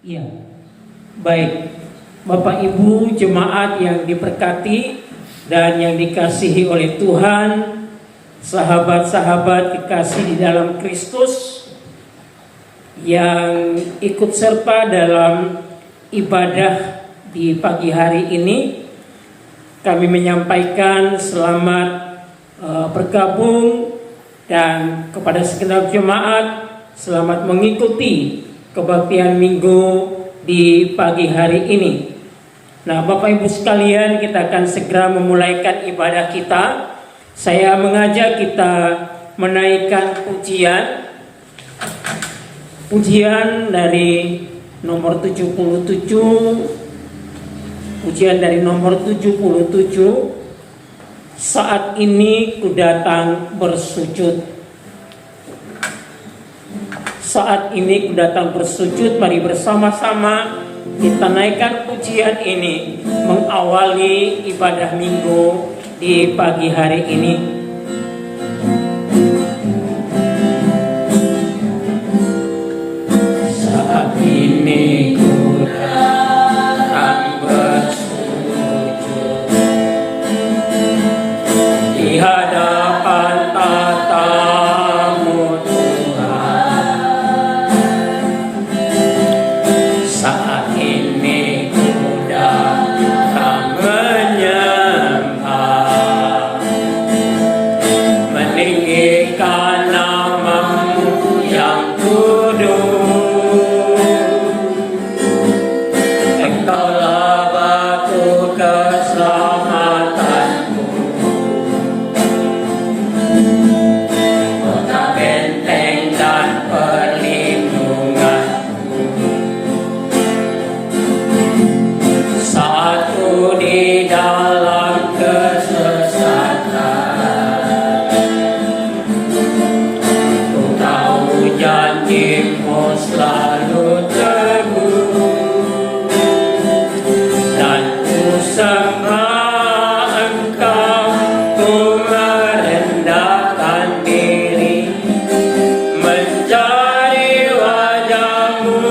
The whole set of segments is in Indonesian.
Iya, baik. Bapak Ibu jemaat yang diberkati dan yang dikasihi oleh Tuhan, sahabat-sahabat kekasih di dalam Kristus yang ikut serta dalam ibadah di pagi hari ini, kami menyampaikan selamat bergabung dan kepada segenap jemaat selamat mengikuti kebaktian minggu di pagi hari ini. Nah, Bapak Ibu sekalian, kita akan segera memulaikan ibadah kita. Saya mengajak kita menaikkan pujian dari nomor 77. Pujian dari nomor 77. Saat ini ku datang bersujud. Saat ini ku datang bersujud. Mari bersama-sama kita naikkan pujian ini mengawali ibadah minggu di pagi hari ini. Saat ini ku datang bersujud di hadapan tatamu Tuhan. Saat ini ku datang menyembah, meninggikan namamu yang kudus. Engkaulah batu keselamatanku, kota benteng dan perlindunganku. Saat ku di dalam kesesatan, ku tahu janjimu selalu teguh, dan ku sembah Engkau, ku merendahkan diri, mencari wajah-Mu,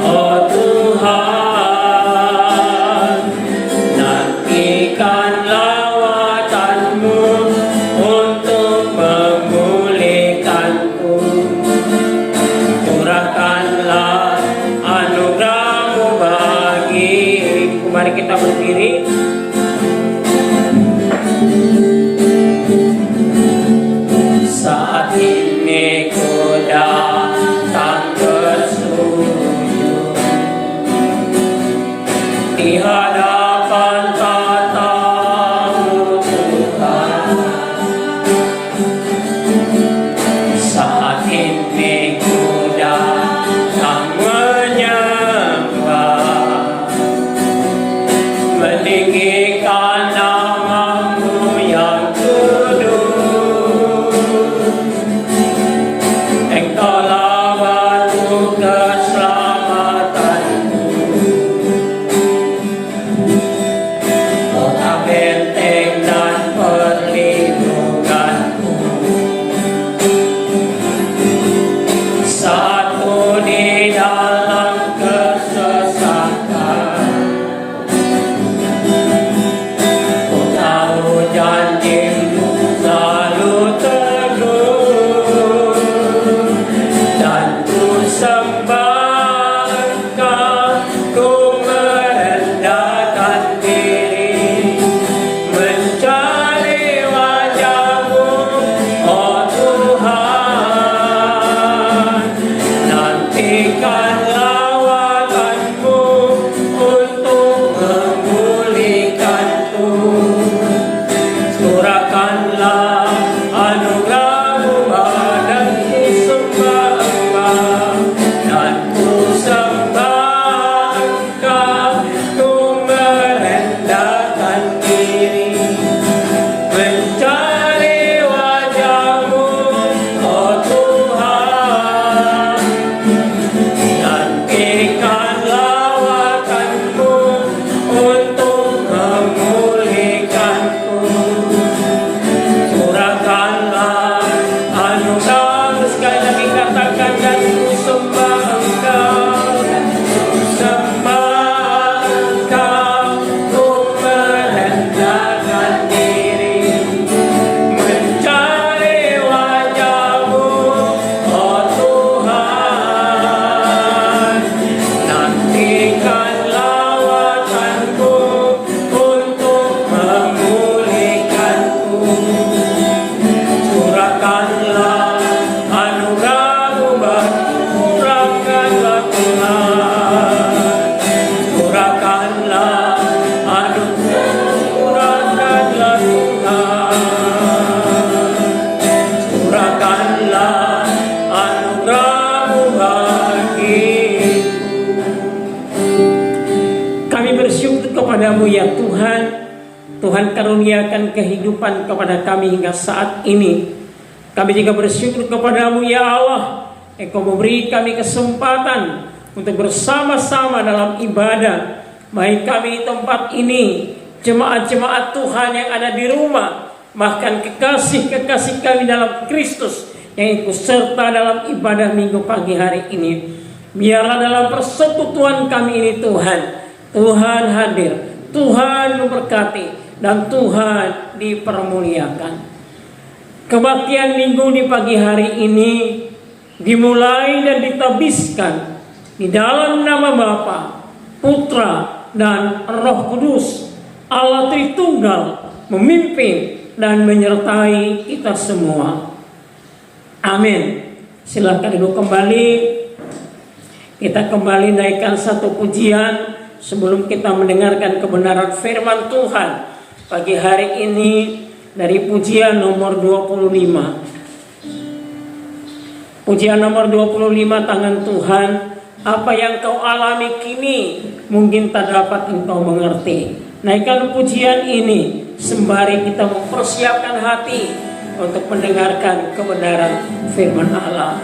oh Tuhan. Nantikan lawatan-Mu untuk memulihkanku. Curahkanlah anugerah-Mu bagiku. Mari kita berdiri. Saat ini ku datang bersujud di hadapan tatamu Tuhan. Saat ini ku datang menyembah, meninggikan namamu yang kudus. Engkaulah batu keselamatanku, kepadamu ya Tuhan. Tuhan karuniakan kehidupan kepada kami hingga saat ini. Kami juga bersyukur kepadamu ya Allah. Engkau memberi kami kesempatan untuk bersama-sama dalam ibadah. Baik kami di tempat ini, jemaat-jemaat Tuhan yang ada di rumah, bahkan kekasih-kekasih kami dalam Kristus yang ikut serta dalam ibadah minggu pagi hari ini. Biarlah dalam persekutuan kami ini Tuhan hadir, Tuhan memberkati, dan Tuhan dipermuliakan. Kebaktian minggu di pagi hari ini dimulai dan ditabiskan di dalam nama Bapa, Putra, dan Roh Kudus. Allah Tritunggal memimpin dan menyertai kita semua. Amin. Silakan duduk kembali. Kita kembali naikkan satu pujian sebelum kita mendengarkan kebenaran firman Tuhan pagi hari ini dari pujian nomor 25. Pujian nomor 25, tangan Tuhan. Apa yang kau alami kini mungkin tak dapat engkau mengerti. Naikkan pujian ini sembari kita mempersiapkan hati untuk mendengarkan kebenaran firman Allah.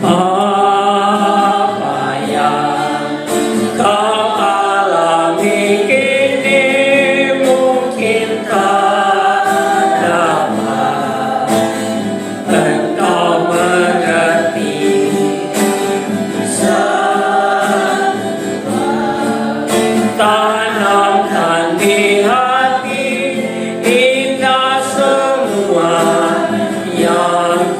Apa yang kau alami kini mungkin tak dapat engkau mengerti. Tanamkan di hati indah semua yang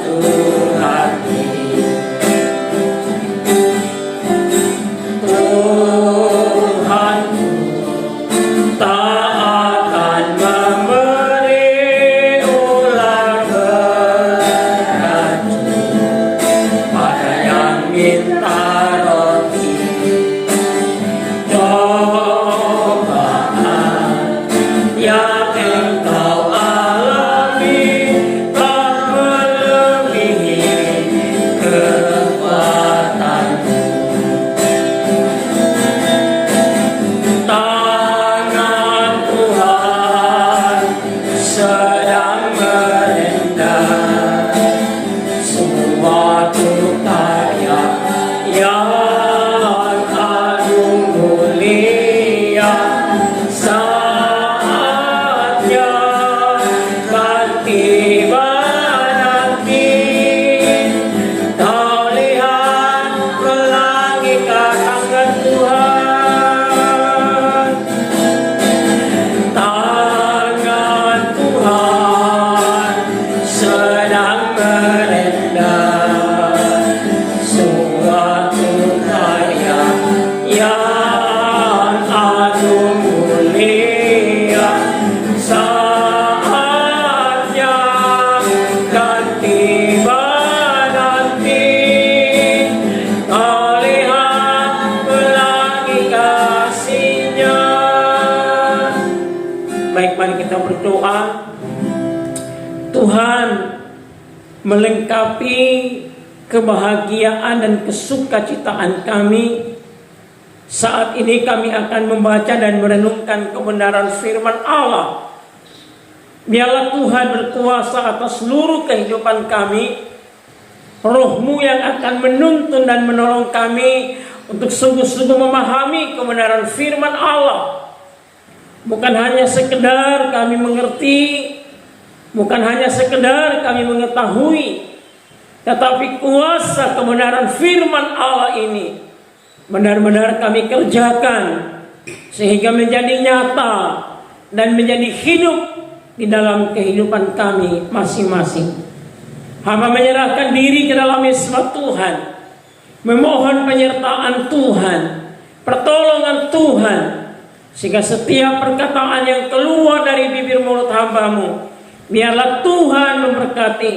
Tuhan melengkapi kebahagiaan dan kesukacitaan kami. Saat ini kami akan membaca dan merenungkan kebenaran firman Allah. Biarlah Tuhan berkuasa atas seluruh kehidupan kami. Roh-Mu yang akan menuntun dan menolong kami untuk sungguh-sungguh memahami kebenaran firman Allah. Bukan hanya sekedar kami mengerti, bukan hanya sekedar kami mengetahui, tetapi kuasa kebenaran firman Allah ini benar-benar kami kerjakan sehingga menjadi nyata dan menjadi hidup di dalam kehidupan kami masing-masing. Hamba menyerahkan diri ke dalam ismat Tuhan, memohon penyertaan Tuhan, pertolongan Tuhan, sehingga setiap perkataan yang keluar dari bibir mulut hamba-Mu, biarlah Tuhan memberkati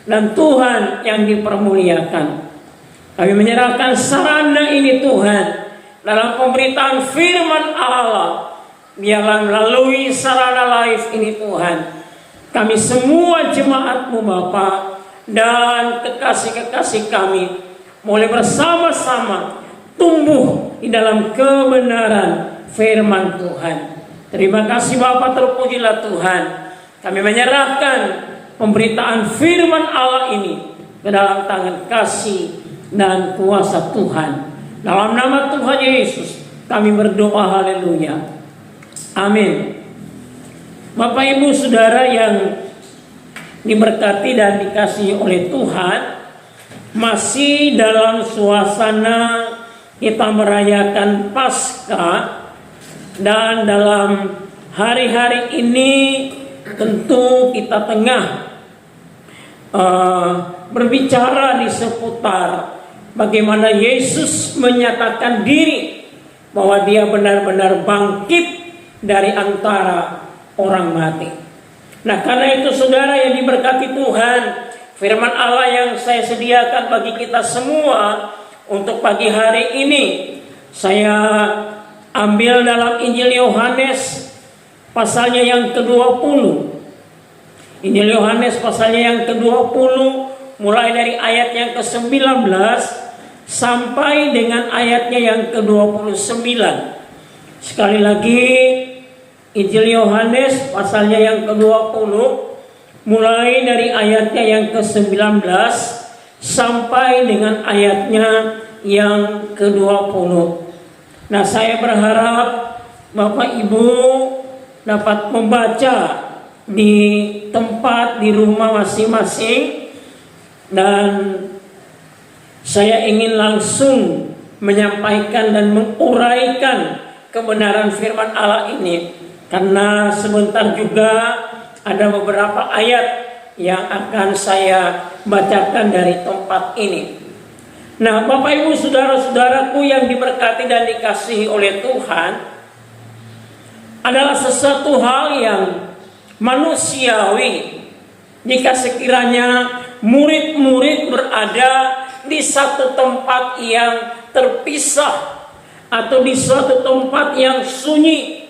dan Tuhan yang dipermuliakan. Kami menyerahkan sarana ini Tuhan dalam pemberitaan firman Allah. Biarlah melalui sarana live ini Tuhan, kami semua jemaat-Mu Bapa dan kekasih-kekasih kami boleh bersama-sama tumbuh di dalam kebenaran firman Tuhan. Terima kasih Bapa, terpujilah Tuhan. Kami menyerahkan pemberitaan firman Allah ini ke dalam tangan kasih dan kuasa Tuhan. Dalam nama Tuhan Yesus kami berdoa, haleluya. Amin. Bapak Ibu Saudara yang diberkati dan dikasihi oleh Tuhan, masih dalam suasana kita merayakan Paskah, dan dalam hari-hari ini tentu kita tengah berbicara di seputar bagaimana Yesus menyatakan diri bahwa Dia benar-benar bangkit dari antara orang mati. Nah, karena itu saudara yang diberkati Tuhan, firman Allah yang saya sediakan bagi kita semua untuk pagi hari ini, saya ambil dalam Injil Yohanes pasalnya yang ke-20. Injil Yohanes pasalnya yang ke-20, mulai dari ayat yang ke-19 sampai dengan ayatnya yang ke-29. Sekali lagi, Injil Yohanes pasalnya yang ke-20, mulai dari ayatnya yang ke-19 sampai dengan ayatnya yang ke-20. Nah, saya berharap Bapak Ibu dapat membaca di tempat, di rumah masing-masing, dan saya ingin langsung menyampaikan dan menguraikan kebenaran firman Allah ini, karena sebentar juga ada beberapa ayat yang akan saya bacakan dari tempat ini. Nah, Bapak Ibu saudara-saudaraku yang diberkati dan dikasihi oleh Tuhan, adalah sesuatu hal yang manusiawi jika sekiranya murid-murid berada di satu tempat yang terpisah atau di suatu tempat yang sunyi.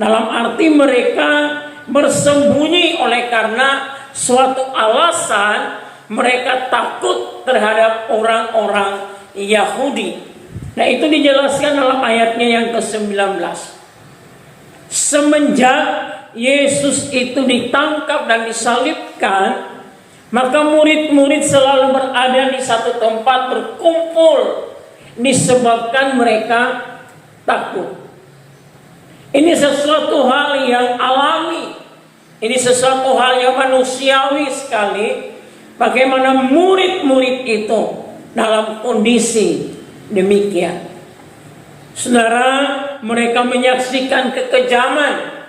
Dalam arti mereka bersembunyi oleh karena suatu alasan, mereka takut terhadap orang-orang Yahudi. Nah, itu dijelaskan dalam ayatnya yang ke-19. Semenjak Yesus itu ditangkap dan disalibkan, maka murid-murid selalu berada di satu tempat berkumpul disebabkan mereka takut. Ini sesuatu hal yang alami. Ini sesuatu hal yang manusiawi sekali. Bagaimana murid-murid itu dalam kondisi demikian. Saudara, mereka menyaksikan kekejaman.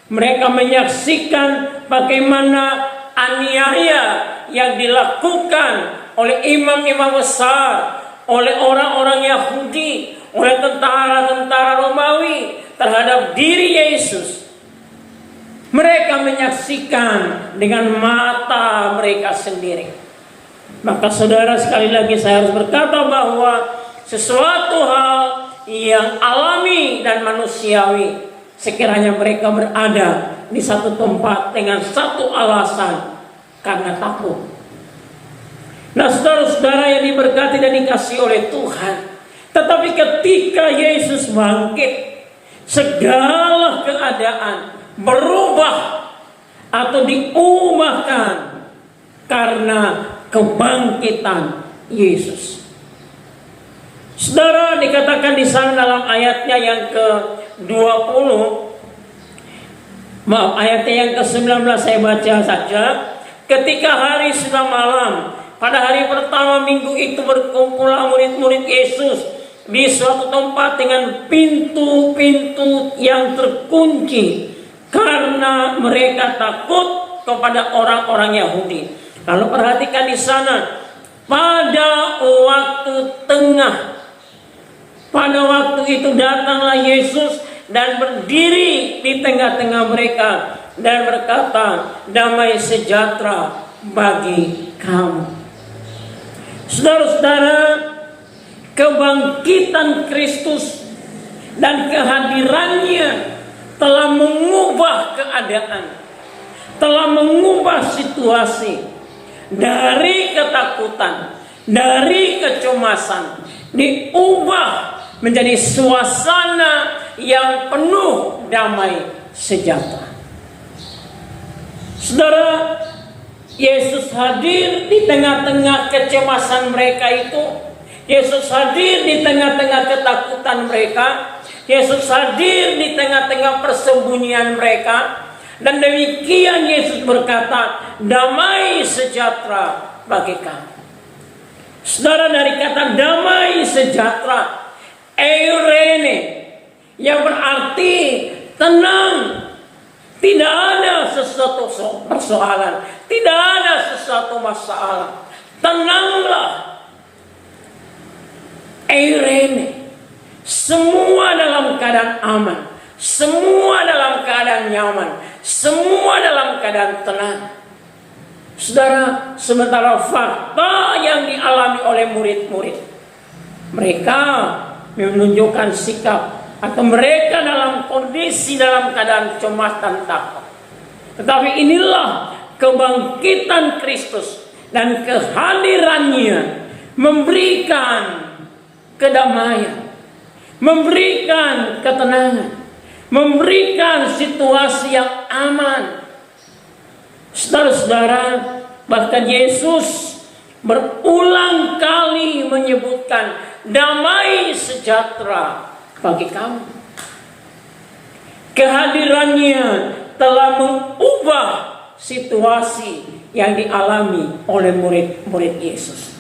Mereka menyaksikan bagaimana aniaya yang dilakukan oleh imam-imam besar, oleh orang-orang Yahudi, oleh tentara-tentara Romawi terhadap diri Yesus. Mereka menyaksikan dengan mata mereka sendiri. Maka saudara, sekali lagi saya harus berkata bahwa sesuatu hal yang alami dan manusiawi, sekiranya mereka berada di satu tempat dengan satu alasan, karena takut. Nah, saudara-saudara yang diberkati dan dikasihi oleh Tuhan, tetapi ketika Yesus bangkit, segala keadaan berubah atau diubahkan karena kebangkitan Yesus. Saudara, dikatakan di sana dalam ayatnya yang ke-20, ayatnya yang ke-19 saya baca saja. Ketika hari sudah malam, pada hari pertama minggu itu berkumpullah murid-murid Yesus di suatu tempat dengan pintu-pintu yang terkunci karena mereka takut kepada orang-orang Yahudi. Lalu perhatikan di sana, pada waktu tengah, pada waktu itu datanglah Yesus dan berdiri di tengah-tengah mereka dan berkata, damai sejahtera bagi kamu. Saudara-saudara, kebangkitan Kristus dan kehadirannya telah mengubah keadaan, telah mengubah situasi dari ketakutan, dari kecemasan, diubah menjadi suasana yang penuh damai sejahtera. Saudara, Yesus hadir di tengah-tengah kecemasan mereka itu. Yesus hadir di tengah-tengah ketakutan mereka. Yesus hadir di tengah-tengah persembunyian mereka. Dan demikian Yesus berkata, damai sejahtera bagi kamu. Saudara, dari kata damai sejahtera, eirene, yang berarti tenang. Tidak ada sesuatu persoalan, tidak ada sesuatu masalah. Tenanglah. Eirene, semua dalam keadaan aman, semua dalam keadaan nyaman, semua dalam keadaan tenang. Saudara, sementara fakta yang dialami oleh murid-murid, mereka menunjukkan sikap atau mereka dalam kondisi dalam keadaan cemas dan takut. Tetapi inilah kebangkitan Kristus dan kehadirannya memberikan kedamaian, memberikan ketenangan, memberikan situasi yang aman. Saudara-saudara, bahkan Yesus berulang kali menyebutkan damai sejahtera bagi kamu. Kehadirannya telah mengubah situasi yang dialami oleh murid-murid Yesus.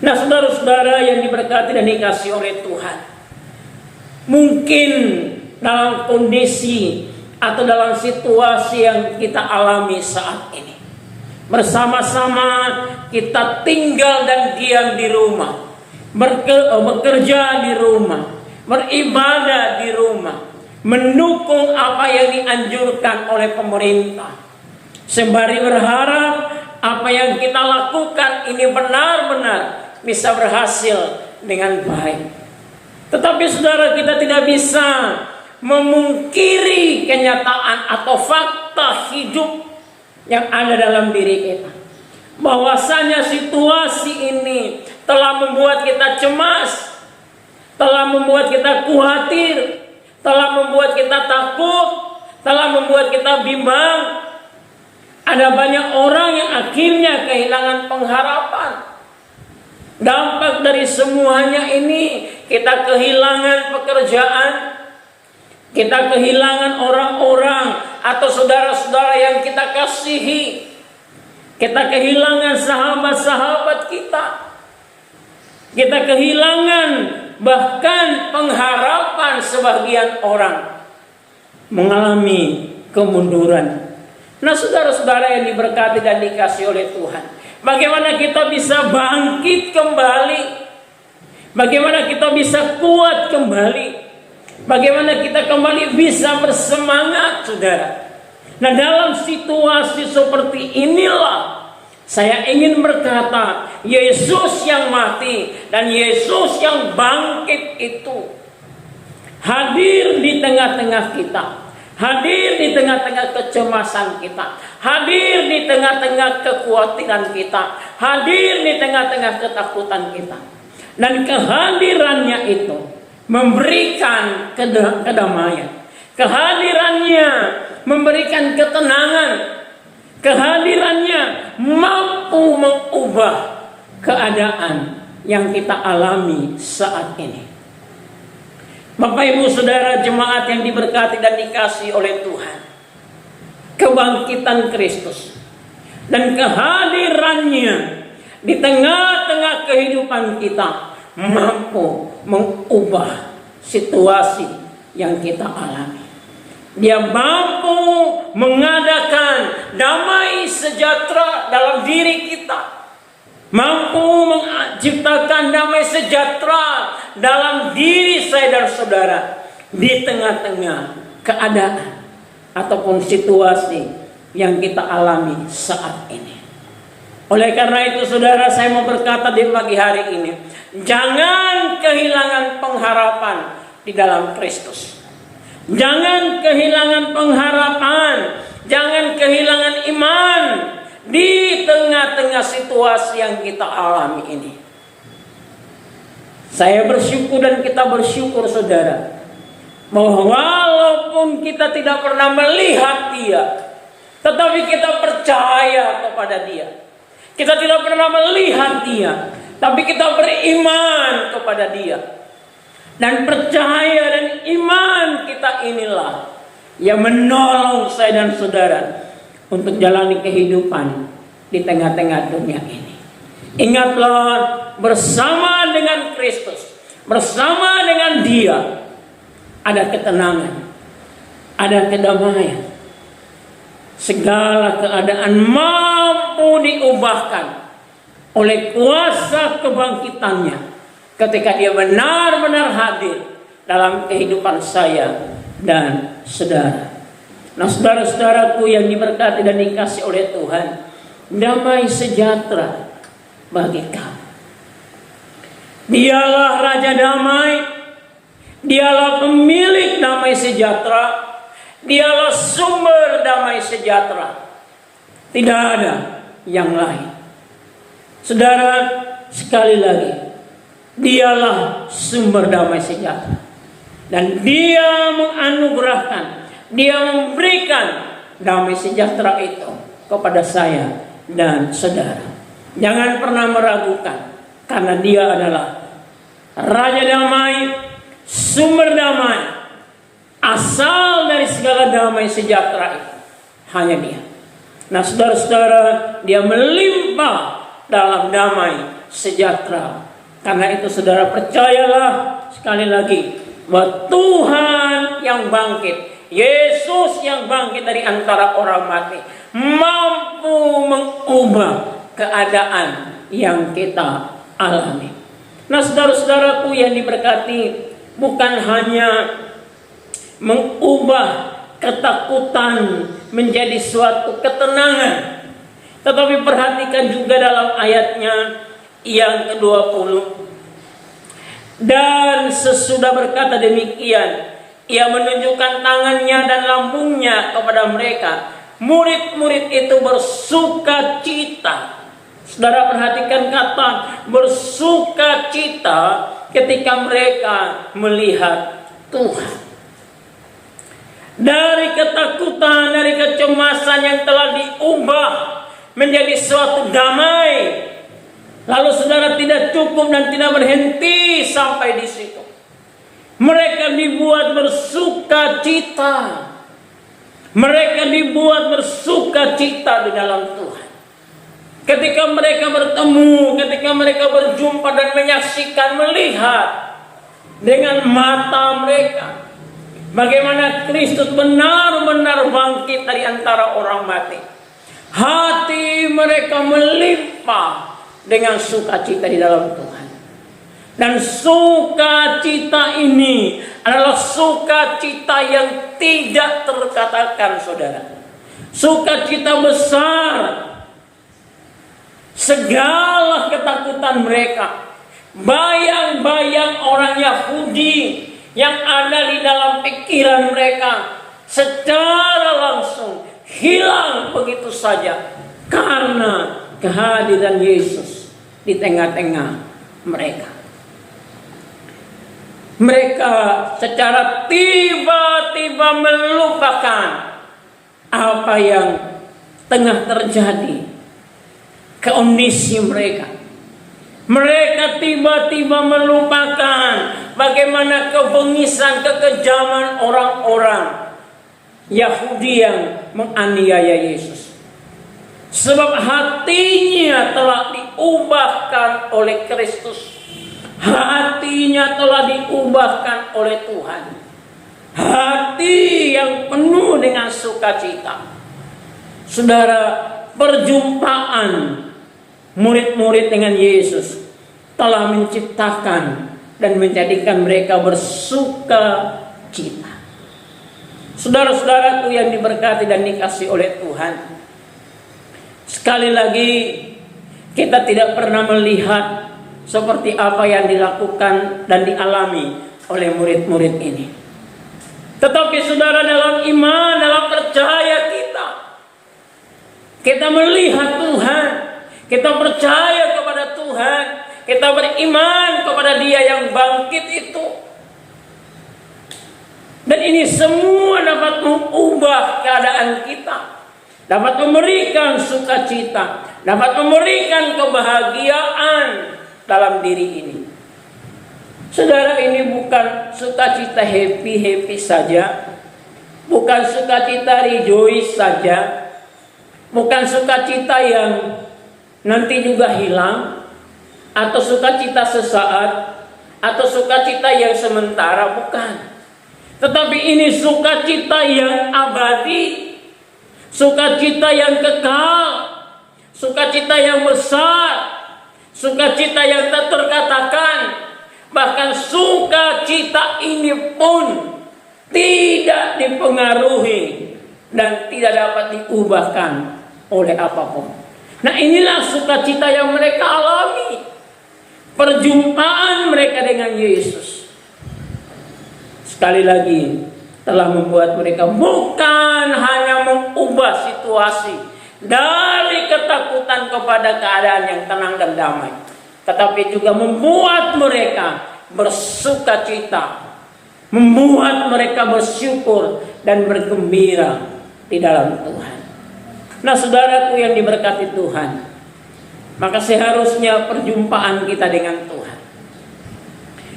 Nah, saudara-saudara yang diberkati dan dikasihi oleh Tuhan, mungkin dalam kondisi atau dalam situasi yang kita alami saat ini, bersama-sama kita tinggal dan diam di rumah, bekerja di rumah, beribadah di rumah, mendukung apa yang dianjurkan oleh pemerintah, sembari berharap apa yang kita lakukan ini benar-benar bisa berhasil dengan baik. Tetapi saudara, kita tidak bisa memungkiri kenyataan atau fakta hidup yang ada dalam diri kita, bahwasanya situasi ini telah membuat kita cemas, telah membuat kita khawatir, telah membuat kita takut, telah membuat kita bimbang. Ada banyak orang yang akhirnya kehilangan pengharapan. Dampak dari semuanya ini, kita kehilangan pekerjaan, kita kehilangan orang-orang atau saudara-saudara yang kita kasihi, kita kehilangan sahabat-sahabat kita, kita kehilangan bahkan pengharapan. Sebagian orang mengalami kemunduran. Nah, saudara-saudara yang diberkati dan dikasihi oleh Tuhan, bagaimana kita bisa bangkit kembali? Bagaimana kita bisa kuat kembali? Bagaimana kita kembali bisa bersemangat, saudara? Nah, dalam situasi seperti inilah saya ingin berkata, Yesus yang mati dan Yesus yang bangkit itu hadir di tengah-tengah kita, hadir di tengah-tengah kecemasan kita, hadir di tengah-tengah kekhawatiran kita, hadir di tengah-tengah ketakutan kita. Dan kehadirannya itu memberikan kedamaian, kehadirannya memberikan ketenangan, kehadirannya mampu mengubah keadaan yang kita alami saat ini. Bapak Ibu Saudara jemaat yang diberkati dan dikasihi oleh Tuhan, kebangkitan Kristus dan kehadirannya di tengah-tengah kehidupan kita mampu mengubah situasi yang kita alami. Dia mampu mengadakan damai sejahtera dalam diri kita, mampu menciptakan damai sejahtera dalam diri saya dan saudara di tengah-tengah keadaan ataupun situasi yang kita alami saat ini. Oleh karena itu saudara, saya mau berkata di pagi hari ini, jangan kehilangan pengharapan di dalam Kristus. Jangan kehilangan pengharapan, jangan kehilangan iman di tengah-tengah situasi yang kita alami ini. Saya bersyukur dan kita bersyukur saudara, bahwa walaupun kita tidak pernah melihat Dia, tetapi kita percaya kepada Dia. Kita tidak pernah melihat Dia, tapi kita beriman kepada Dia. Dan percaya dan iman kita inilah yang menolong saya dan saudara untuk jalani kehidupan di tengah-tengah dunia ini. Ingatlah, bersama dengan Kristus, bersama dengan Dia, ada ketenangan, ada kedamaian. Segala keadaan mampu diubahkan oleh kuasa kebangkitannya ketika Dia benar-benar hadir dalam kehidupan saya dan saudara. Nah, saudara-saudaraku yang diberkati dan dikasihi oleh Tuhan, damai sejahtera bagi kamu. Dialah Raja Damai, Dialah pemilik damai sejahtera, Dialah sumber damai sejahtera. Tidak ada yang lain. Saudara, sekali lagi, Dialah sumber damai sejahtera. Dan Dia menganugerahkan, Dia memberikan damai sejahtera itu kepada saya dan saudara. Jangan pernah meragukan, karena Dia adalah Raja Damai, sumber damai, asal dari segala damai sejahtera itu hanya Dia. Nah, saudara-saudara, Dia melimpah dalam damai sejahtera. Karena itu saudara percayalah sekali lagi bahwa Tuhan yang bangkit, Yesus yang bangkit dari antara orang mati, mampu mengubah keadaan yang kita alami. Nah, saudara-saudaraku yang diberkati, bukan hanya mengubah ketakutan menjadi suatu ketenangan, tetapi perhatikan juga dalam ayatnya yang ke-20. Dan sesudah berkata demikian, Ia menunjukkan tangannya dan lambungnya kepada mereka. Murid-murid itu bersuka cita. Saudara perhatikan kata bersuka cita ketika mereka melihat Tuhan. Dari ketakutan, dari kecemasan yang telah diubah menjadi suatu damai. Lalu saudara tidak cukup dan tidak berhenti sampai di situ. Mereka dibuat bersuka cita. Mereka dibuat bersuka cita di dalam Tuhan. Ketika mereka bertemu, ketika mereka berjumpa dan menyaksikan, melihat dengan mata mereka bagaimana Kristus benar-benar bangkit dari antara orang mati. Hati mereka melimpah dengan sukacita di dalam Tuhan. Dan sukacita ini adalah sukacita yang tidak terkatakan, saudara. Sukacita besar. Segala ketakutan mereka, bayang-bayang orang Yahudi yang ada di dalam pikiran mereka, secara langsung hilang begitu saja karena kehadiran Yesus di tengah-tengah mereka. Mereka secara tiba-tiba melupakan apa yang tengah terjadi, kondisi mereka. Mereka tiba-tiba melupakan bagaimana kebengisan, kekejaman orang-orang Yahudi yang menganiaya Yesus. Sebab hatinya telah diubahkan oleh Kristus. Hatinya telah diubahkan oleh Tuhan. Hati yang penuh dengan sukacita. Saudara, perjumpaan murid-murid dengan Yesus telah menciptakan dan menjadikan mereka bersuka cita. Saudara-saudaraku yang diberkati dan dikasihi oleh Tuhan, sekali lagi kita tidak pernah melihat seperti apa yang dilakukan dan dialami oleh murid-murid ini. Tetapi saudara, dalam iman, dalam percaya kita melihat Tuhan, kita percaya kepada Tuhan, kita beriman kepada kepada Dia yang bangkit itu. Dan ini semua dapat mengubah keadaan kita, dapat memberikan sukacita, dapat memberikan kebahagiaan dalam diri ini. Saudara, ini bukan sukacita happy saja, bukan sukacita rejoice saja, bukan sukacita yang nanti juga hilang, atau sukacita sesaat, atau sukacita yang sementara, bukan. Tetapi ini sukacita yang abadi, sukacita yang kekal, sukacita yang besar, sukacita yang tak terkatakan. Bahkan sukacita ini pun tidak dipengaruhi dan tidak dapat diubahkan oleh apapun. Nah, inilah sukacita yang mereka alami. Perjumpaan mereka dengan Yesus sekali lagi telah membuat mereka bukan hanya mengubah situasi dari ketakutan kepada keadaan yang tenang dan damai, tetapi juga membuat mereka bersukacita, membuat mereka bersyukur dan bergembira di dalam Tuhan. Nah, saudaraku yang diberkati Tuhan, maka seharusnya perjumpaan kita dengan Tuhan,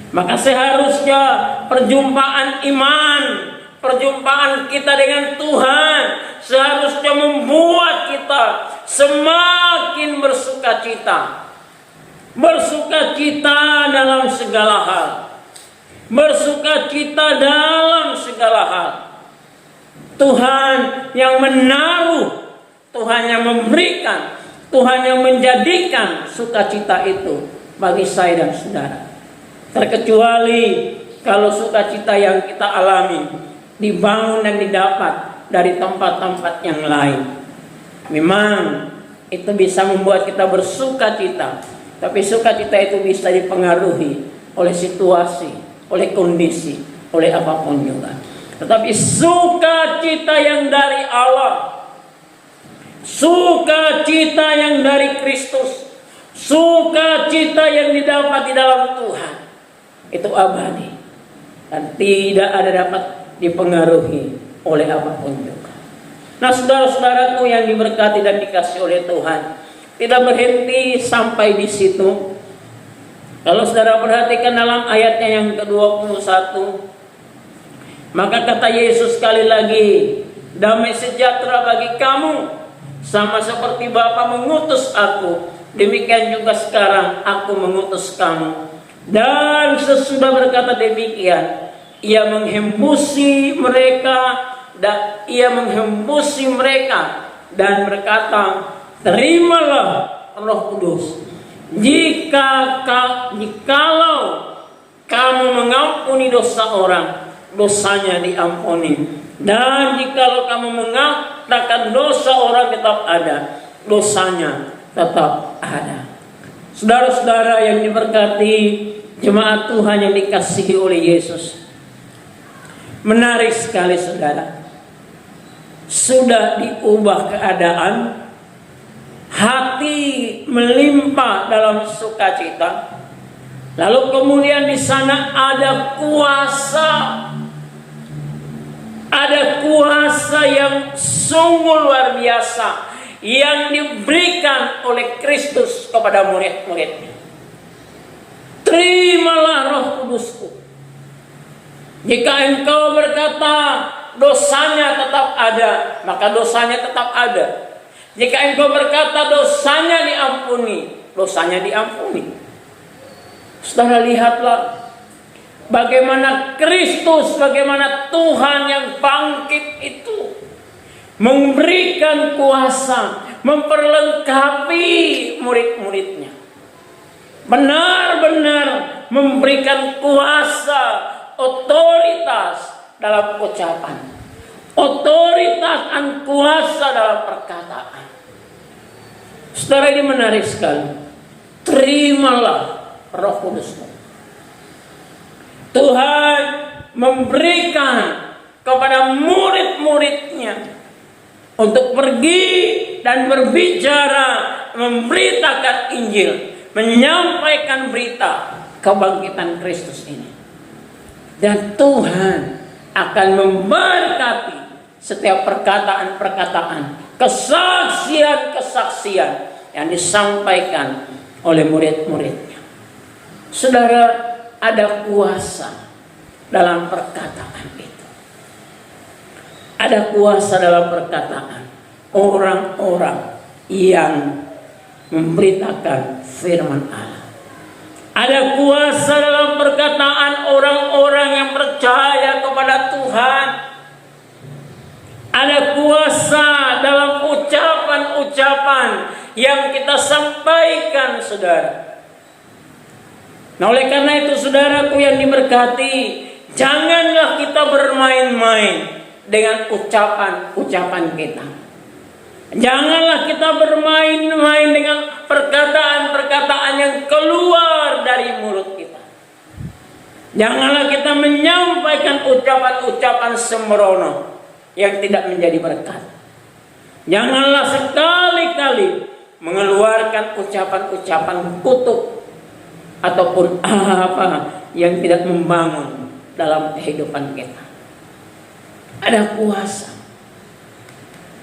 maka seharusnya perjumpaan iman, perjumpaan kita dengan Tuhan seharusnya membuat kita semakin bersukacita. Bersukacita dalam segala hal, bersukacita dalam segala hal. Tuhan yang menaruh, Tuhan yang memberikan, Tuhan yang menjadikan sukacita itu bagi saya dan saudara. Terkecuali kalau sukacita yang kita alami dibangun dan didapat dari tempat-tempat yang lain. Memang itu bisa membuat kita bersukacita, tapi sukacita itu bisa dipengaruhi oleh situasi, oleh kondisi, oleh apapun juga. Tetapi sukacita yang dari Allah, sukacita yang dari Kristus, sukacita yang didapat di dalam Tuhan, itu abadi dan tidak ada dapat dipengaruhi oleh apapun juga. Nah, saudara-saudaraku yang diberkati dan dikasihi oleh Tuhan, tidak berhenti sampai di situ. Kalau saudara perhatikan dalam ayatnya yang ke-21, maka kata Yesus sekali lagi, damai sejahtera bagi kamu, sama seperti Bapa mengutus aku, demikian juga sekarang aku mengutus kamu. Dan sesudah berkata demikian, ia menghembusi mereka dan berkata, terimalah Roh Kudus. Jikalau kamu mengampuni dosa orang, dosanya diampuni. Dan jikalau kamu mengatakan dosa orang tetap ada, dosanya tetap ada. Saudara-saudara yang diberkati jemaat Tuhan yang dikasihi oleh Yesus, menarik sekali saudara. Sudah diubah keadaan, hati melimpah dalam sukacita. Lalu kemudian di sana ada kuasa yang sungguh luar biasa yang diberikan oleh Kristus kepada murid-muridnya. Terimalah Roh Kudusku. Jika engkau berkata dosanya tetap ada, maka dosanya tetap ada. Jika engkau berkata dosanya diampuni, dosanya diampuni. Saudara, lihatlah bagaimana Kristus, bagaimana Tuhan yang bangkit itu memberikan kuasa, memperlengkapi murid-muridnya. Benar-benar memberikan kuasa, otoritas dalam ucapan, otoritas dan kuasa dalam perkataan. Saudara, ini menarik sekali. Terimalah Roh Kudus. Tuhan memberikan kepada murid-muridnya untuk pergi dan berbicara, memberitakan Injil, menyampaikan berita kebangkitan Kristus ini. Dan Tuhan akan memberkati setiap perkataan-perkataan, kesaksian-kesaksian yang disampaikan oleh murid-muridnya. Saudara, ada kuasa dalam perkataan itu. Ada kuasa dalam perkataan orang-orang yang memberitakan firman Allah. Ada kuasa dalam perkataan orang-orang yang percaya kepada Tuhan. Ada kuasa dalam ucapan-ucapan yang kita sampaikan, saudara. Nah, oleh karena itu, saudaraku yang diberkati, janganlah kita bermain-main dengan ucapan-ucapan kita. Janganlah kita bermain-main dengan perkataan-perkataan yang keluar dari mulut kita. Janganlah kita menyampaikan ucapan-ucapan sembrono yang tidak menjadi berkat. Janganlah sekali-kali mengeluarkan ucapan-ucapan kutuk ataupun apa yang tidak membangun dalam kehidupan kita. Ada kuasa.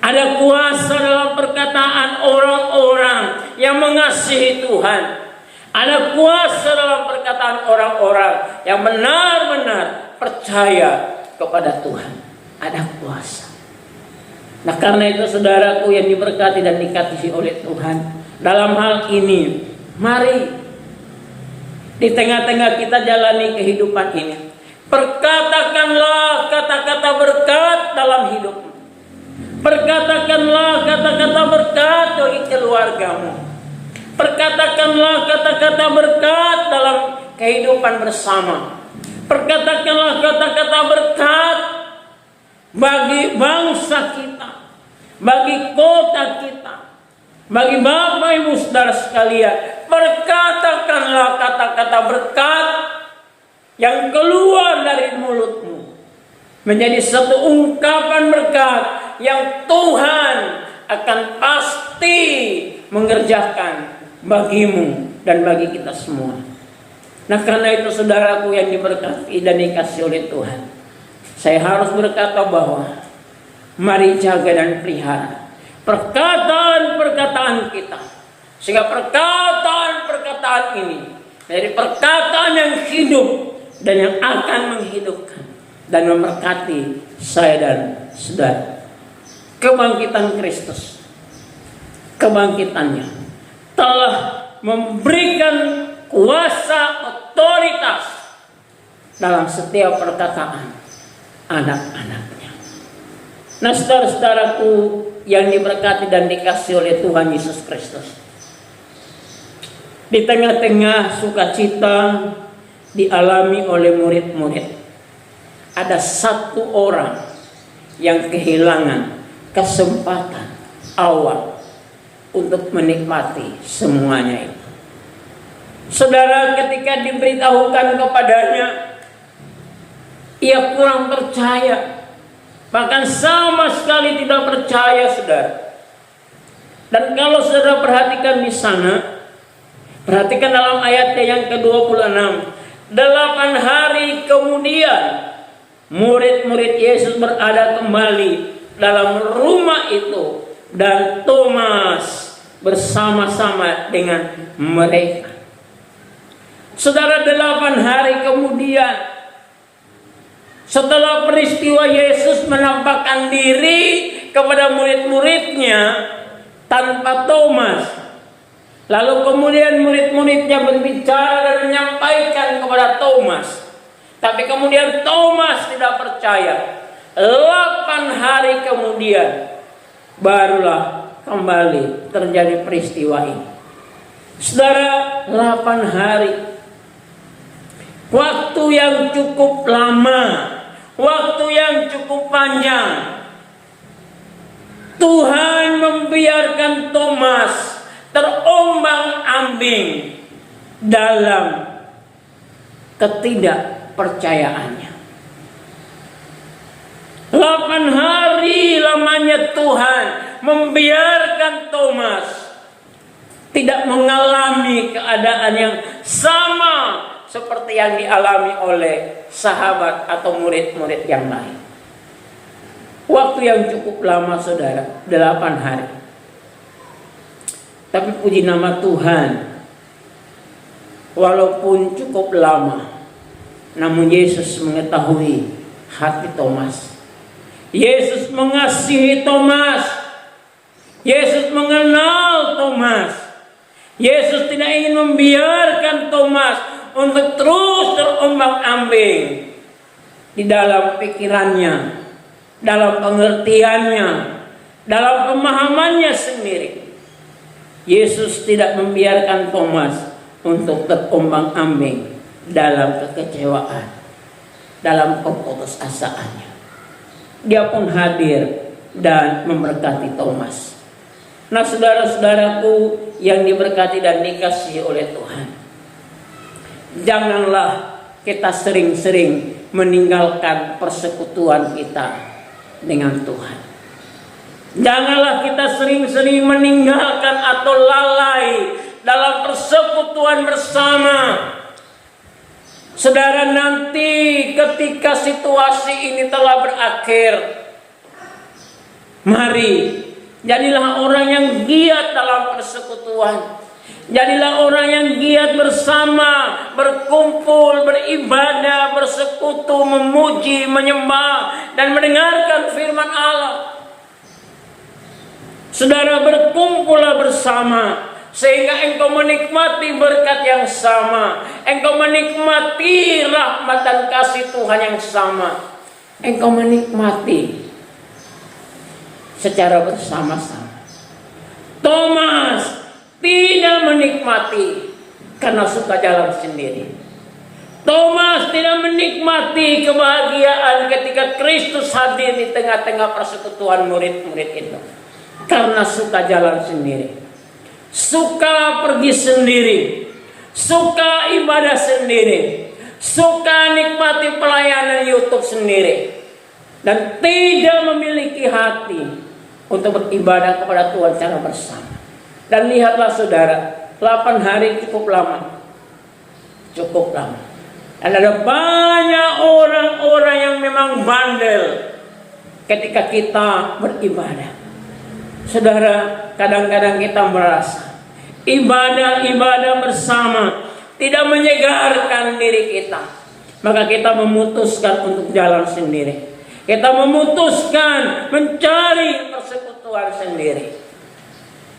Ada kuasa dalam perkataan orang-orang yang mengasihi Tuhan. Ada kuasa dalam perkataan orang-orang yang benar-benar percaya kepada Tuhan. Ada kuasa. Nah, karena itu, saudaraku yang diberkati dan dikasihi oleh Tuhan, dalam hal ini, mari di tengah-tengah kita jalani kehidupan ini, perkatakanlah kata-kata berkat dalam hidupmu. Perkatakanlah kata-kata berkat bagi keluargamu. Perkatakanlah kata-kata berkat dalam kehidupan bersama. Perkatakanlah kata-kata berkat bagi bangsa kita, bagi kota kita, bagi Bapak Ibu Saudara sekalian. Perkatakanlah kata-kata berkat yang keluar dari mulutmu menjadi satu ungkapan berkat yang Tuhan akan pasti mengerjakan bagimu dan bagi kita semua. Nah, karena itu, saudaraku yang diberkati dan dikasihi oleh Tuhan, saya harus berkata bahwa mari jaga dan pelihara perkataan-perkataan kita, sehingga perkataan-perkataan ini dari perkataan yang hidup dan yang akan menghidupkan dan memberkati saya dan saudara. Kebangkitan Kristus, kebangkitannya telah memberikan kuasa otoritas dalam setiap perkataan anak-anaknya. Nah, saudara-saudaraku yang diberkati dan dikasihi oleh Tuhan Yesus Kristus, di tengah-tengah sukacita dialami oleh murid-murid, ada satu orang yang kehilangan kesempatan awal untuk menikmati semuanya itu. Saudara, ketika diberitahukan kepadanya, ia kurang percaya, bahkan sama sekali tidak percaya, saudara. Dan kalau saudara perhatikan di sana, perhatikan dalam ayatnya yang ke-26, 8 hari kemudian murid-murid Yesus berada kembali dalam rumah itu, dan Thomas bersama-sama dengan mereka. Saudara, 8 hari kemudian setelah peristiwa Yesus menampakkan diri kepada murid-muridnya tanpa Thomas, lalu kemudian murid-muridnya berbicara dan menyampaikan kepada Thomas, tapi kemudian Thomas tidak percaya. 8 hari kemudian barulah kembali terjadi peristiwa ini. Saudara, 8 hari, waktu yang cukup lama, waktu yang cukup panjang. Tuhan membiarkan Thomas terombang-ambing dalam ketidakpercayaannya. 8 hari lamanya Tuhan membiarkan Thomas tidak mengalami keadaan yang sama seperti yang dialami oleh sahabat atau murid-murid yang lain. Waktu yang cukup lama saudara, 8 hari. Tapi puji nama Tuhan, walaupun cukup lama, namun Yesus mengetahui hati Thomas. Yesus mengasihi Thomas. Yesus mengenal Thomas. Yesus tidak ingin membiarkan Thomas untuk terus terombang-ambing di dalam pikirannya, dalam pengertiannya, dalam pemahamannya sendiri. Yesus tidak membiarkan Thomas untuk terombang-ambing dalam kekecewaan, dalam keputusasaannya. Dia pun hadir dan memberkati Thomas. Nah, saudara-saudaraku yang diberkati dan dikasihi oleh Tuhan, janganlah kita sering-sering meninggalkan persekutuan kita dengan Tuhan. Janganlah kita sering-sering meninggalkan atau lalai dalam persekutuan bersama. Saudara, nanti ketika situasi ini telah berakhir, mari jadilah orang yang giat dalam persekutuan. Jadilah orang yang giat bersama, berkumpul, beribadah, bersekutu, memuji, menyembah, dan mendengarkan firman Allah. Saudara, berkumpullah bersama, sehingga engkau menikmati berkat yang sama. Engkau menikmati rahmat dan kasih Tuhan yang sama. Engkau menikmati secara bersama-sama. Thomas tidak menikmati karena suka jalan sendiri. Thomas tidak menikmati kebahagiaan ketika Kristus hadir di tengah-tengah persekutuan murid-murid itu karena suka jalan sendiri, suka pergi sendiri, suka ibadah sendiri, suka nikmati pelayanan YouTube sendiri, dan tidak memiliki hati untuk beribadah kepada Tuhan secara bersama. Dan lihatlah saudara, 8 hari cukup lama. Cukup lama. Dan ada banyak orang-orang yang memang bandel ketika kita beribadah. Saudara, kadang-kadang kita merasa ibadah-ibadah bersama tidak menyegarkan diri kita. Maka kita memutuskan untuk jalan sendiri. Kita memutuskan mencari persekutuan sendiri.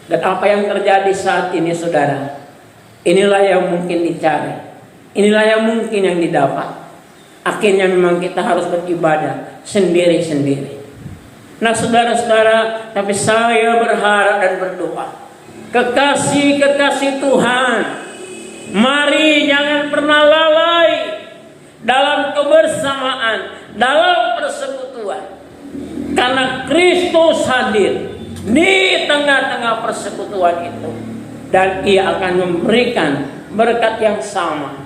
Dan apa yang terjadi saat ini saudara, inilah yang mungkin dicari, inilah yang mungkin yang didapat. Akhirnya memang kita harus beribadah sendiri-sendiri. Nah saudara-saudara, tapi saya berharap dan berdoa, kekasih-kekasih Tuhan, mari jangan pernah lalai dalam kebersamaan, dalam persekutuan. Karena Kristus hadir di tengah-tengah persekutuan itu, dan Ia akan memberikan berkat yang sama.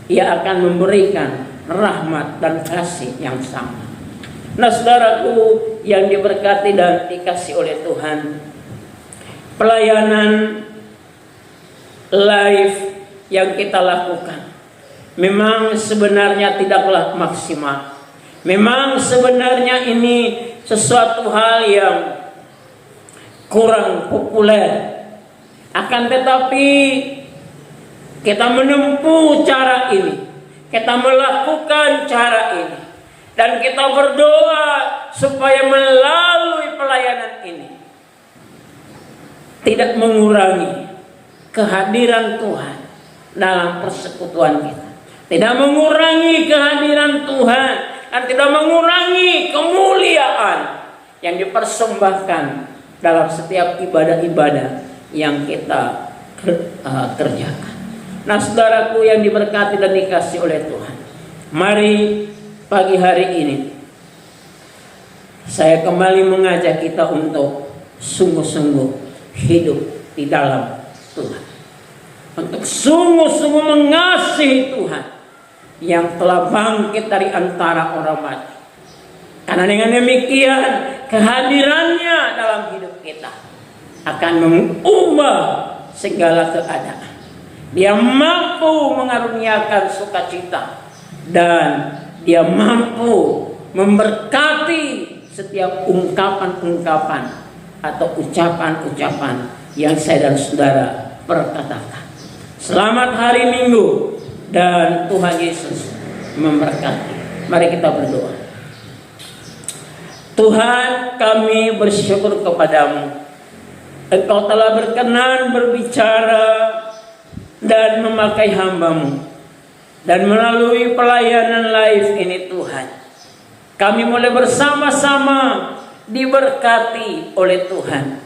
Ia akan memberikan rahmat dan kasih yang sama. Nah saudaraku yang diberkati dan dikasih oleh Tuhan, pelayanan live yang kita lakukan memang sebenarnya tidaklah maksimal. Memang sebenarnya ini sesuatu hal yang kurang populer. Akan tetapi kita menempuh cara ini, kita melakukan cara ini, dan kita berdoa supaya melalui pelayanan ini tidak mengurangi kehadiran Tuhan dalam persekutuan kita, tidak mengurangi kehadiran Tuhan, dan tidak mengurangi kemuliaan yang dipersembahkan dalam setiap ibadah-ibadah yang kita kerjakan. Nah saudaraku yang diberkati dan dikasih oleh Tuhan, mari pagi hari ini saya kembali mengajak kita untuk sungguh-sungguh hidup di dalam Tuhan, untuk sungguh-sungguh mengasihi Tuhan yang telah bangkit dari antara orang mati. Karena dengan demikian kehadirannya dalam hidup kita akan mengubah segala keadaan. Dia mampu mengaruniakan sukacita, dan Dia mampu memberkati setiap ungkapan-ungkapan atau ucapan-ucapan yang saya dan saudara perkatakan. Selamat hari Minggu, dan Tuhan Yesus memberkati. Mari kita berdoa. Tuhan, kami bersyukur kepadamu. Engkau telah berkenan berbicara dan memakai hamba-Mu. Dan melalui pelayanan live ini Tuhan, kami mulai bersama-sama diberkati oleh Tuhan.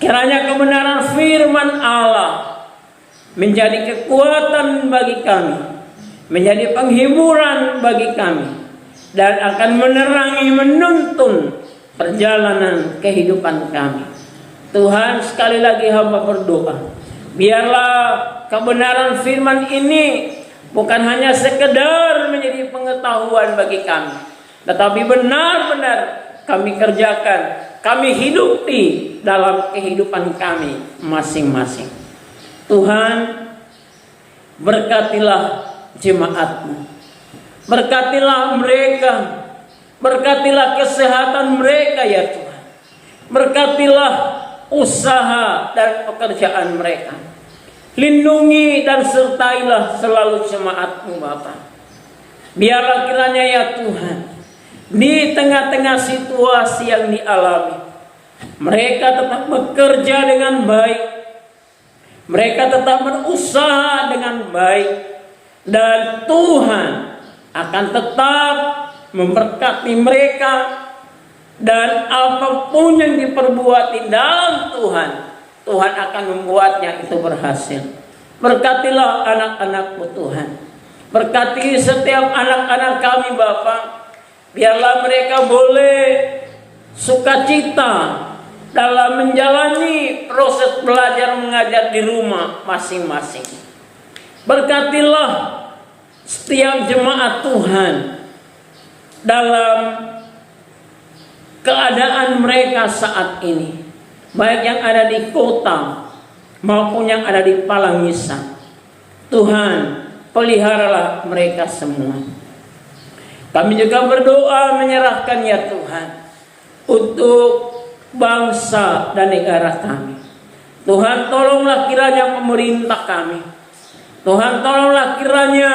Kiranya kebenaran firman Allah menjadi kekuatan bagi kami, menjadi penghiburan bagi kami, dan akan menerangi, menuntun perjalanan kehidupan kami. Tuhan, sekali lagi hamba berdoa, biarlah kebenaran firman ini bukan hanya sekedar menjadi pengetahuan bagi kami, tetapi benar-benar kami kerjakan, kami hidupi dalam kehidupan kami masing-masing. Tuhan, berkatilah jemaat-Mu, berkatilah mereka, berkatilah kesehatan mereka ya Tuhan, berkatilah usaha dan pekerjaan mereka. Lindungi dan sertailah selalu jemaat-Mu Bapa. Biarlah kiranya ya Tuhan, di tengah-tengah situasi yang dialami, mereka tetap bekerja dengan baik, mereka tetap berusaha dengan baik, dan Tuhan akan tetap memberkati mereka. Dan apapun yang diperbuat di dalam Tuhan, Tuhan akan membuatnya itu berhasil. Berkatilah anak-anak-Mu Tuhan, berkati setiap anak-anak kami Bapa. Biarlah mereka boleh sukacita dalam menjalani proses belajar mengajar di rumah masing-masing. Berkatilah setiap jemaat Tuhan dalam keadaan mereka saat ini, baik yang ada di kota maupun yang ada di Palangisan. Tuhan, peliharalah mereka semua. Kami juga berdoa menyerahkan ya Tuhan untuk bangsa dan negara kami. Tuhan, tolonglah kiranya pemerintah kami. Tuhan, tolonglah kiranya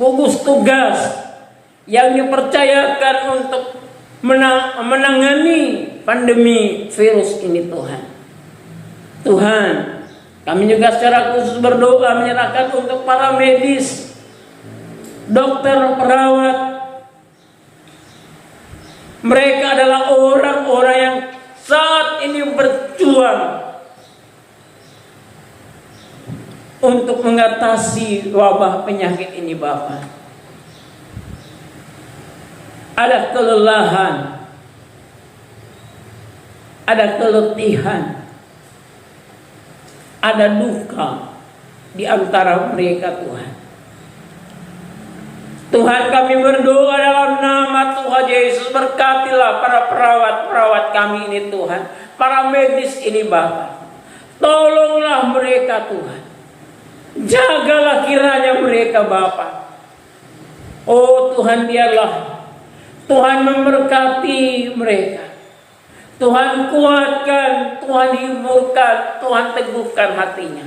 gugus tugas yang dipercayakan untuk menangani pandemi virus ini Tuhan. Tuhan, kami juga secara khusus berdoa menyerahkan untuk para medis, dokter, perawat. Mereka adalah orang-orang yang saat ini berjuang untuk mengatasi wabah penyakit ini Bapak. Ada kelelahan, ada keletihan, ada duka di antara mereka Tuhan. Tuhan, kami berdoa dalam nama Tuhan Yesus, berkatilah para perawat-perawat kami ini Tuhan, para medis ini Bapa. Tolonglah mereka Tuhan, jagalah kiranya mereka Bapa. Oh Tuhan, biarlah Tuhan memberkati mereka. Tuhan kuatkan, Tuhan hiburkan, Tuhan teguhkan hatinya.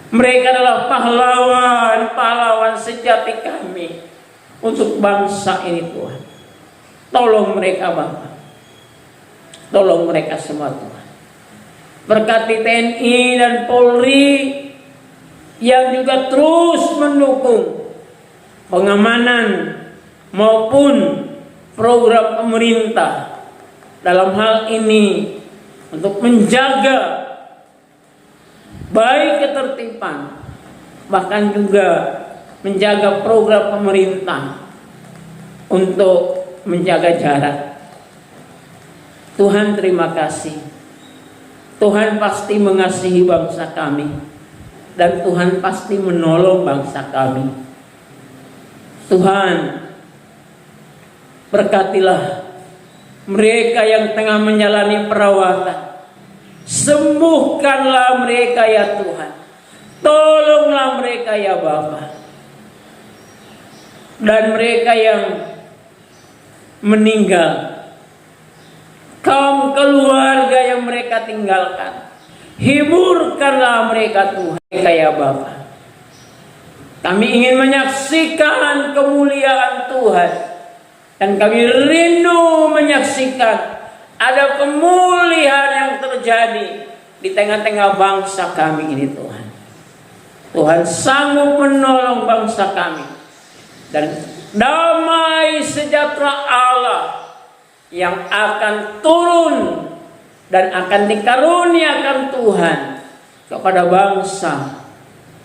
Mereka adalah pahlawan sejati kami untuk bangsa ini Tuhan. Tolong mereka Bapa. Tolong mereka semua Tuhan. Berkati TNI dan Polri yang juga terus mendukung pengamanan maupun program pemerintah dalam hal ini untuk menjaga baik ketertiban, bahkan juga menjaga program pemerintah untuk menjaga jarak. Tuhan, terima kasih. Tuhan pasti mengasihi bangsa kami, dan Tuhan pasti menolong bangsa kami. Tuhan, berkatilah mereka yang tengah menjalani perawatan. Sembuhkanlah mereka ya Tuhan. Tolonglah mereka ya Bapa. Dan mereka yang meninggal, kaum keluarga yang mereka tinggalkan, hiburkanlah mereka Tuhan. Mereka ya Bapa. Kami ingin menyaksikan kemuliaan Tuhan. Dan kami rindu menyaksikan ada kemuliaan yang terjadi di tengah-tengah bangsa kami ini Tuhan. Tuhan sanggup menolong bangsa kami. Dan damai sejahtera Allah yang akan turun dan akan dikaruniakan Tuhan kepada bangsa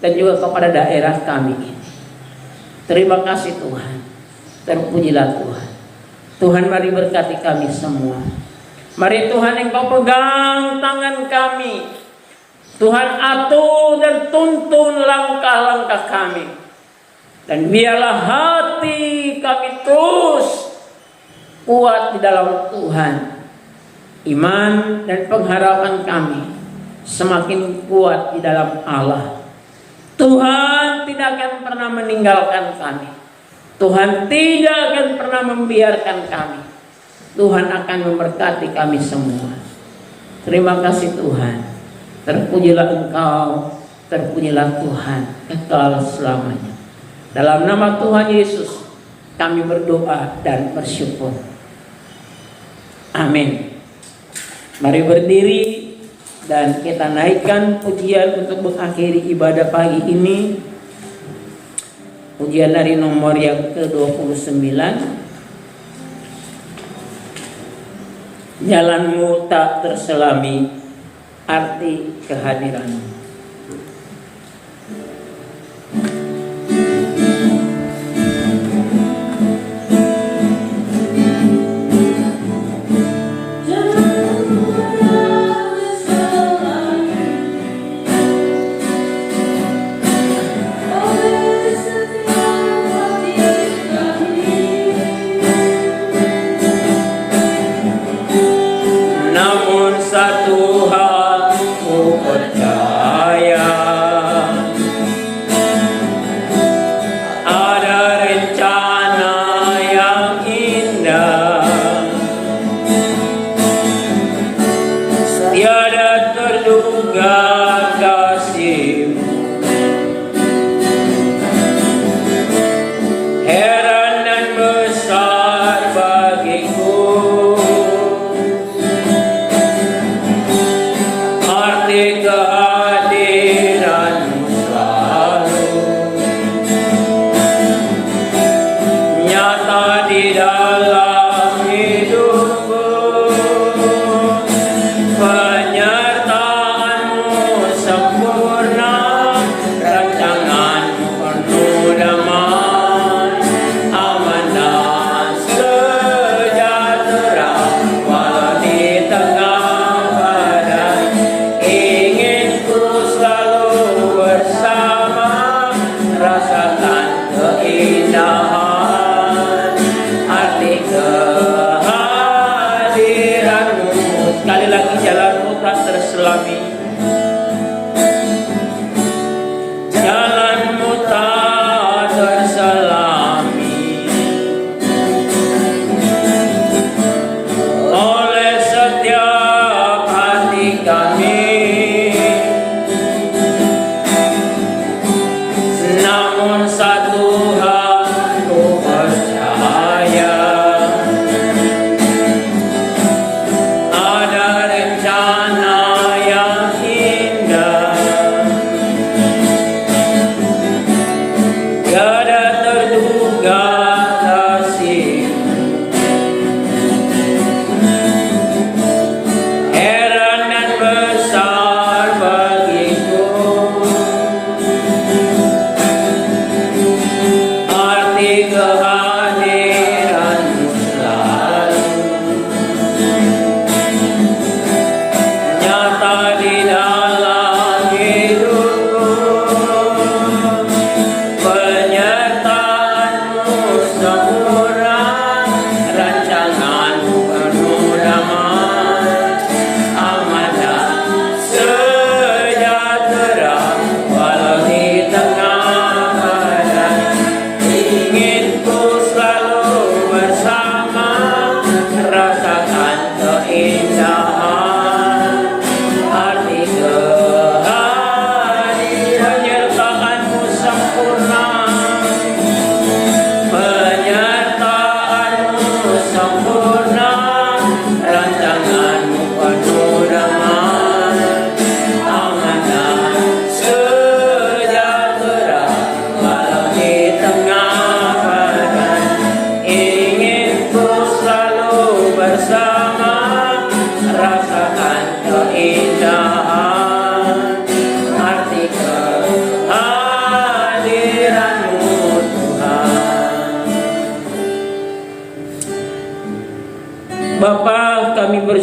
dan juga kepada daerah kami ini. Terima kasih Tuhan. Terpujilah Tuhan. Tuhan mari berkati kami semua. Mari Tuhan Engkau pegang tangan kami. Tuhan atur dan tuntun langkah-langkah kami. Dan biarlah hati kami terus kuat di dalam Tuhan. Iman dan pengharapan kami semakin kuat di dalam Allah. Tuhan tidak akan pernah meninggalkan kami. Tuhan tidak akan pernah membiarkan kami. Tuhan akan memberkati kami semua. Terima kasih Tuhan. Terpujilah Engkau, terpujilah Tuhan kekal selamanya. Dalam nama Tuhan Yesus kami berdoa dan bersyukur. Amin. Mari berdiri dan kita naikkan pujian untuk mengakhiri ibadah pagi ini. Pujian dari nomor yang ke-29. Jalanmu tak terselami, arti kehadiranmu. Namun satu hal ku percaya,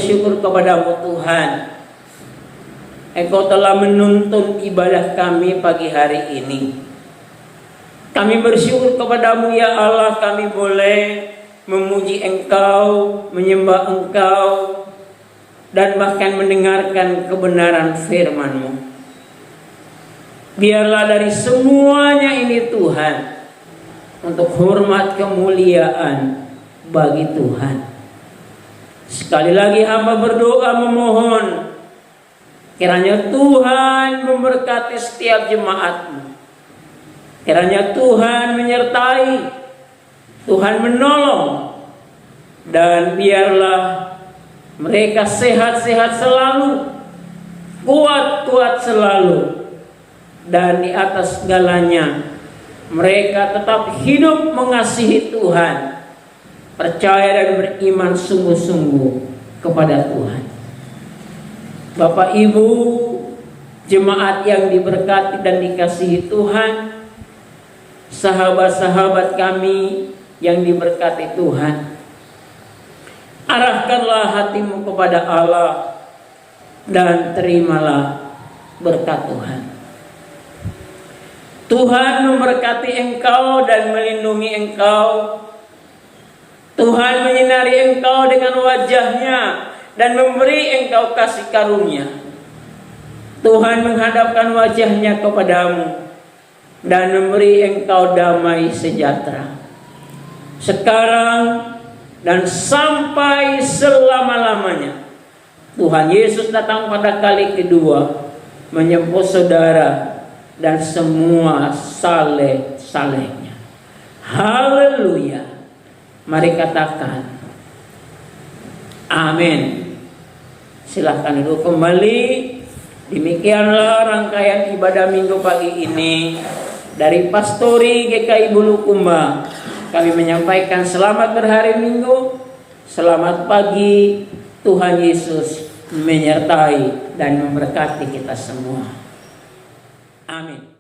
bersyukur kepadamu Tuhan. Engkau telah menuntun ibadah kami pagi hari ini. Kami bersyukur kepadamu ya Allah, kami boleh memuji Engkau, menyembah Engkau, dan bahkan mendengarkan kebenaran firman-Mu. Biarlah dari semuanya ini Tuhan, untuk hormat kemuliaan bagi Tuhan. Sekali lagi hamba berdoa memohon, kiranya Tuhan memberkati setiap jemaat-Mu. Kiranya Tuhan menyertai, Tuhan menolong, dan biarlah mereka sehat-sehat selalu, kuat-kuat selalu, dan di atas segalanya mereka tetap hidup mengasihi Tuhan, percaya dan beriman sungguh-sungguh kepada Tuhan. Bapak Ibu, jemaat yang diberkati dan dikasihi Tuhan, sahabat-sahabat kami yang diberkati Tuhan, arahkanlah hatimu kepada Allah dan terimalah berkat Tuhan. Tuhan memberkati engkau dan melindungi engkau. Tuhan menyinari engkau dengan wajahnya dan memberi engkau kasih karunia. Tuhan menghadapkan wajahnya kepadamu dan memberi engkau damai sejahtera, sekarang dan sampai selama-lamanya. Tuhan Yesus datang pada kali kedua, menjemput saudara dan semua saleh-salehnya. Haleluya. Mari katakan amin. Silahkan duduk kembali. Demikianlah rangkaian ibadah minggu pagi ini dari Pastori GKI Bulukumba. Kami menyampaikan selamat berhari Minggu, selamat pagi. Tuhan Yesus menyertai dan memberkati kita semua. Amin.